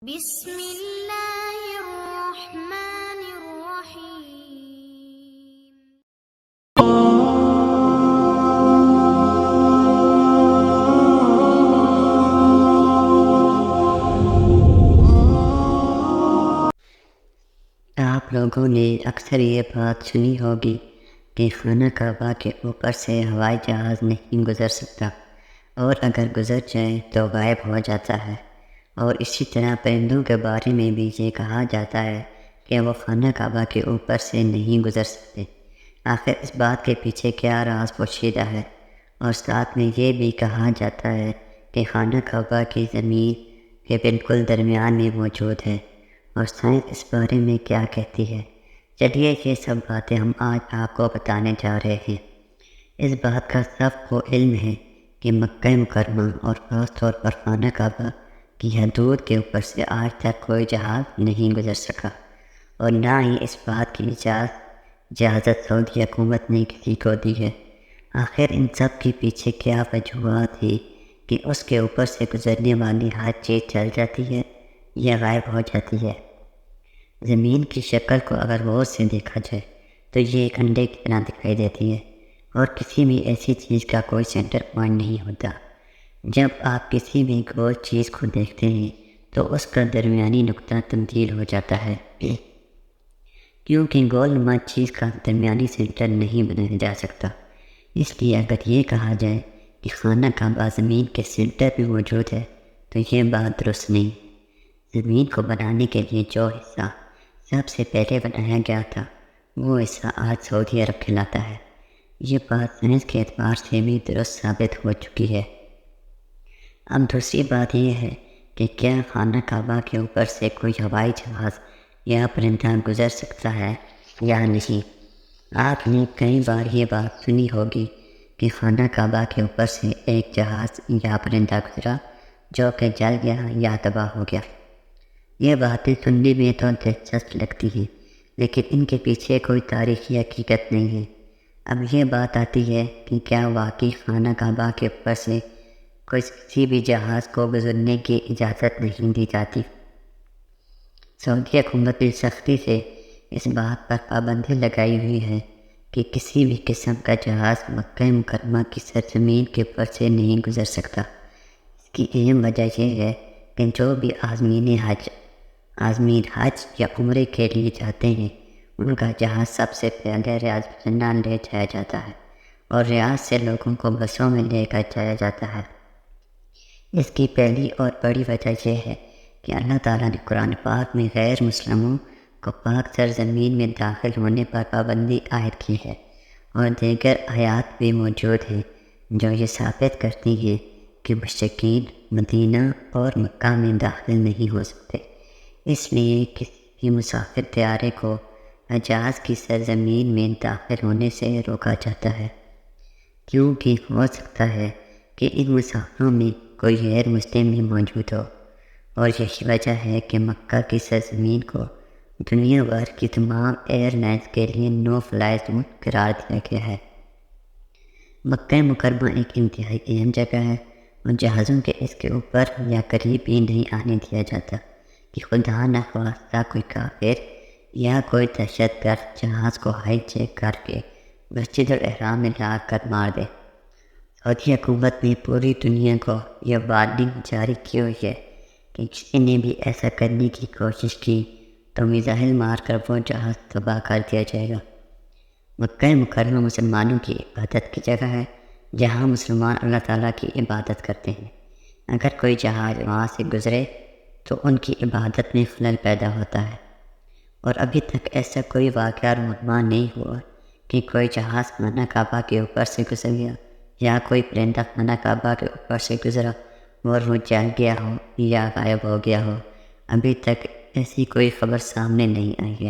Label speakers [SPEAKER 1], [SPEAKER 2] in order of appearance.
[SPEAKER 1] بسم اللہ الرحمن الرحیم۔
[SPEAKER 2] آپ لوگوں نے اکثر یہ بات سنی ہوگی کہ خانہ کعبہ کے اوپر سے ہوائی جہاز نہیں گزر سکتا، اور اگر گزر جائے تو غائب ہو جاتا ہے۔ اور اسی طرح پرندوں کے بارے میں بھی یہ کہا جاتا ہے کہ وہ خانہ کعبہ کے اوپر سے نہیں گزر سکتے۔ آخر اس بات کے پیچھے کیا راز پوشیدہ ہے؟ اور ساتھ میں یہ بھی کہا جاتا ہے کہ خانہ کعبہ کی زمین کے بالکل درمیان میں موجود ہے، اور سائنس اس بارے میں کیا کہتی ہے؟ چلیے یہ سب باتیں ہم آج آپ کو بتانے جا رہے ہیں۔ اس بات کا سب کو علم ہے کہ مکہ مکرمہ اور خاص طور پر خانہ کعبہ کی حدود کے اوپر سے آج تک کوئی جہاز نہیں گزر سکا، اور نہ ہی اس بات کی اجازت سعودی حکومت نے کسی کو دی ہے۔ آخر ان سب کے پیچھے کیا وجوہات تھی کہ اس کے اوپر سے گزرنے والی ہر چیز چل جاتی ہے یا غائب ہو جاتی ہے؟ زمین کی شکل کو اگر غور سے دیکھا جائے تو یہ ایک انڈے کی طرح دکھائی دیتی ہے، اور کسی بھی ایسی چیز کا کوئی سینٹر پوائنٹ نہیں ہوتا۔ جب آپ کسی بھی گول چیز کو دیکھتے ہیں تو اس کا درمیانی نقطہ تبدیل ہو جاتا ہے، کیونکہ گول نما چیز کا درمیانی سینٹر نہیں بنایا جا سکتا۔ اس لیے اگر یہ کہا جائے کہ خانہ کعبہ زمین کے سینٹر میں موجود ہے تو یہ بات درست نہیں۔ زمین کو بنانے کے لیے جو حصہ سب سے پہلے بنایا گیا تھا وہ حصہ آج سعودی عرب کہلاتا ہے۔ یہ بات سائنس کے اعتبار سے بھی درست ثابت ہو چکی ہے۔ اب دوسری بات یہ ہے کہ کیا خانہ کعبہ کے اوپر سے کوئی ہوائی جہاز یا پرندہ گزر سکتا ہے یا نہیں؟ آپ نے کئی بار یہ بات سنی ہوگی کہ خانہ کعبہ کے اوپر سے ایک جہاز یا پرندہ گزرا جو کہ جل گیا یا تباہ ہو گیا۔ یہ باتیں سننے میں تو دلچسپ لگتی ہیں، لیکن ان کے پیچھے کوئی تاریخی حقیقت نہیں ہے۔ اب یہ بات آتی ہے کہ کیا واقعی خانہ کعبہ کے اوپر سے کسی بھی جہاز کو گزرنے کی اجازت نہیں دی جاتی؟ سعودی حکومت نے سختی سے اس بات پر پابندی لگائی ہوئی ہے کہ کسی بھی قسم کا جہاز مکہ مکرمہ کی سرزمین کے اوپر سے نہیں گزر سکتا۔ اس کی اہم وجہ یہ ہے کہ جو بھی عازمین حج یا عمرے کے لیے جاتے ہیں ان کا جہاز سب سے پہلے ریاض جنان لے جایا جاتا ہے، اور ریاض سے لوگوں کو بسوں میں لے کر جایا جاتا ہے۔ اس کی پہلی اور بڑی وجہ یہ ہے کہ اللہ تعالیٰ نے قرآن پاک میں غیر مسلموں کو پاک سرزمین میں داخل ہونے پر پابندی عائد کی ہے، اور دیگر آیات بھی موجود ہیں جو یہ ثابت کرتی ہیں کہ مشرکین مدینہ اور مکہ میں داخل نہیں ہو سکتے۔ اس لیے کسی بھی مسافر طیارے کو حجاز کی سرزمین میں داخل ہونے سے روکا جاتا ہے، کیونکہ ہو سکتا ہے کہ ان مسافروں میں کوئی غیر مسلم بھی موجود ہو، اور یہی وجہ ہے کہ مکہ کی سرزمین کو دنیا بھر کی تمام ایئر لائنز کے لیے نو فلائی زون قرار دیا گیا ہے۔ مکہ مکرمہ ایک انتہائی اہم جگہ ہے، اور جہازوں کے اس کے اوپر یا قریب بھی نہیں آنے دیا جاتا کہ خدا نخواستہ کوئی کافر یا کوئی دہشت گرد جہاز کو ہائی جیک کر کے مسجد الحرام میں لا کر مار دے۔ سعودی حکومت نے پوری دنیا کو یہ وارننگ جاری کی ہوئی ہے کہ کسی نے بھی ایسا کرنے کی کوشش کی تو میزائل مار کر وہ جہاز تباہ کر دیا جائے گا۔ مکہ مکرمہ مسلمانوں کی عبادت کی جگہ ہے جہاں مسلمان اللہ تعالیٰ کی عبادت کرتے ہیں۔ اگر کوئی جہاز وہاں سے گزرے تو ان کی عبادت میں خلل پیدا ہوتا ہے، اور ابھی تک ایسا کوئی واقعہ رونما نہیں ہوا کہ کوئی جہاز خانہ کعبہ کے اوپر سے گزر گیا یا کوئی پرندہ خانہ کعبہ کے اوپر سے گزرا اور وہ جل گیا ہو یا غائب ہو گیا ہو۔ ابھی تک ایسی کوئی خبر سامنے نہیں آئی ہے۔